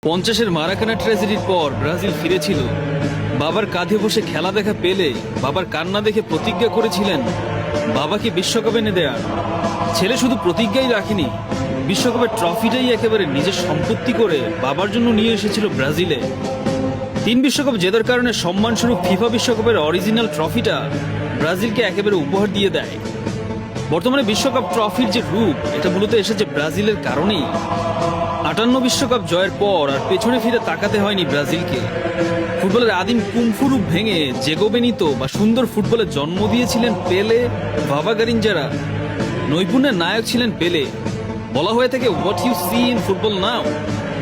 50-এর মারাকানা ট্র্যাজেডির পর ব্রাজিল ফিরেছিল। বাবার কাঁধে বসে খেলা দেখা পেলে বাবার কান্না দেখে প্রতিজ্ঞা করেছিলেন বাবাকে বিশ্বকাপ এনে দেয়ার। ছেলে শুধু প্রতিজ্ঞাই রাখেনি, বিশ্বকাপের ট্রফিটাই একেবারে নিজের সম্পত্তি করে বাবার জন্য নিয়ে এসেছিল ব্রাজিলে। 3 বিশ্বকাপ জেতার কারণে সম্মানস্বরূপ ফিফা বিশ্বকাপের অরিজিনাল ট্রফিটা ব্রাজিলকে একেবারে উপহার দিয়ে দেয়। বর্তমানে বিশ্বকাপ ট্রফির যে রূপ, এটা মূলত এসেছে ব্রাজিলের কারণেই। 58 বিশ্বকাপ জয়ের পর আর পেছনে ফিরে তাকাতে হয়নি ব্রাজিলকে। ফুটবলের আদিম কুংফু রূপ ভেঙে জেগো বেনিতো বা সুন্দর ফুটবলের জন্ম দিয়েছিলেন পেলে, ভাভা গারিঞ্জারা। নৈপুণ্যের নায়ক ছিলেন পেলে। বলা হয়ে থাকে, what you see in football now,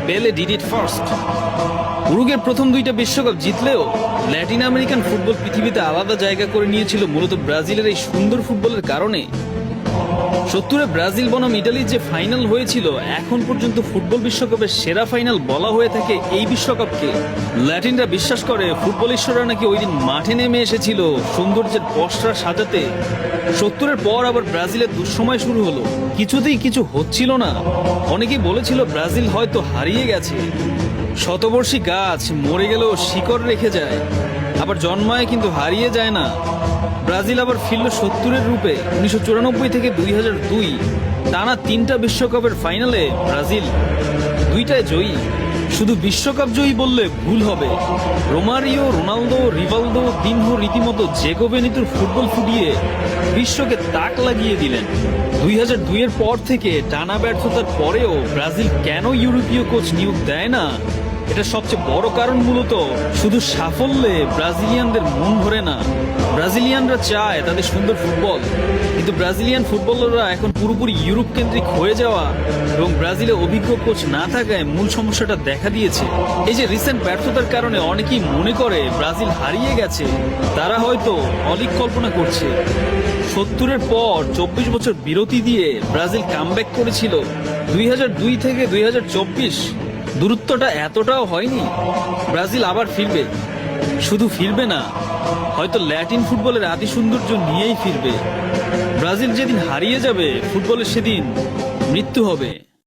Pele did it first. উরুগুয়ের প্রথম 2টা বিশ্বকাপ জিতলেও ল্যাটিন আমেরিকান ফুটবল পৃথিবীতে আলাদা জায়গা করে নিয়েছিল মূলত ব্রাজিলের এই সুন্দর ফুটবলের কারণে। 70-এ ব্রাজিল বনাম ইটালির যে ফাইনাল হয়েছিল, এখন পর্যন্ত ফুটবল বিশ্বকাপের সেরা ফাইনাল বলা হয়ে থাকে এই বিশ্বকাপকে। ল্যাটিনরা বিশ্বাস করে ফুটবল ঈশ্বররা নাকি ওই দিন মাঠে নেমে এসেছিল সৌন্দর্যের পসরা সাজাতে। 70-এর পর আবার ব্রাজিলের দুঃসময় শুরু হলো, কিছুতেই কিছু হচ্ছিল না। অনেকেই বলেছিল ব্রাজিল হয়তো হারিয়ে গেছে। শতবর্ষী গাছ মরে গেলেও শিকড় রেখে যায়, আবার জন্মায় কিন্তু হারিয়ে যায় না। ব্রাজিল আবার ফিরল 70-এর রূপে। 1994 থেকে 2002 টানা 3টা বিশ্বকাপের ফাইনালে ব্রাজিল 2টায় জয়ী। শুধু বিশ্বকাপ জয়ী বললে ভুল হবে। রোমারিও, রোনালদো, রিভালদো, দিনহো রীতিমতো জেগো বেনিতোর ফুটবল ফুটিয়ে বিশ্বকে তাক লাগিয়ে দিলেন। 2002-এর পর থেকে টানা ব্যর্থতার পরেও ব্রাজিল কেন ইউরোপীয় কোচ নিয়োগ দেয় না, এটা সবচেয়ে বড় কারণ মূলত শুধু সাফল্যে ব্রাজিলিয়ানদের মন ভরে না। ব্রাজিলিয়ানরা চায় তাদের সুন্দর ফুটবল, কিন্তু ব্রাজিলিয়ান ফুটবলাররা এখন পুরোপুরি ইউরোপ কেন্দ্রিক হয়ে যাওয়া এবং ব্রাজিলে অভিজ্ঞ কোচ না থাকায় মূল সমস্যাটা দেখা দিয়েছে। এই যে রিসেন্ট ব্যর্থতার কারণে অনেকেই মনে করে ব্রাজিল হারিয়ে গেছে, তারা হয়তো অলিক কল্পনা করছে। 70-এর পর 24 বছর বিরতি দিয়ে ব্রাজিল কামব্যাক করেছিল। 2002 থেকে 2024 দূরত্বটা এতটাও হয়নি। ব্রাজিল আবার ফিরবে, শুধু ফিরবে না, হয়তো ল্যাটিন ফুটবলের আদি সৌন্দর্য নিয়েই ফিরবে। ব্রাজিল যেদিন হারিয়ে যাবে ফুটবলের, সেদিন মৃত্যু হবে।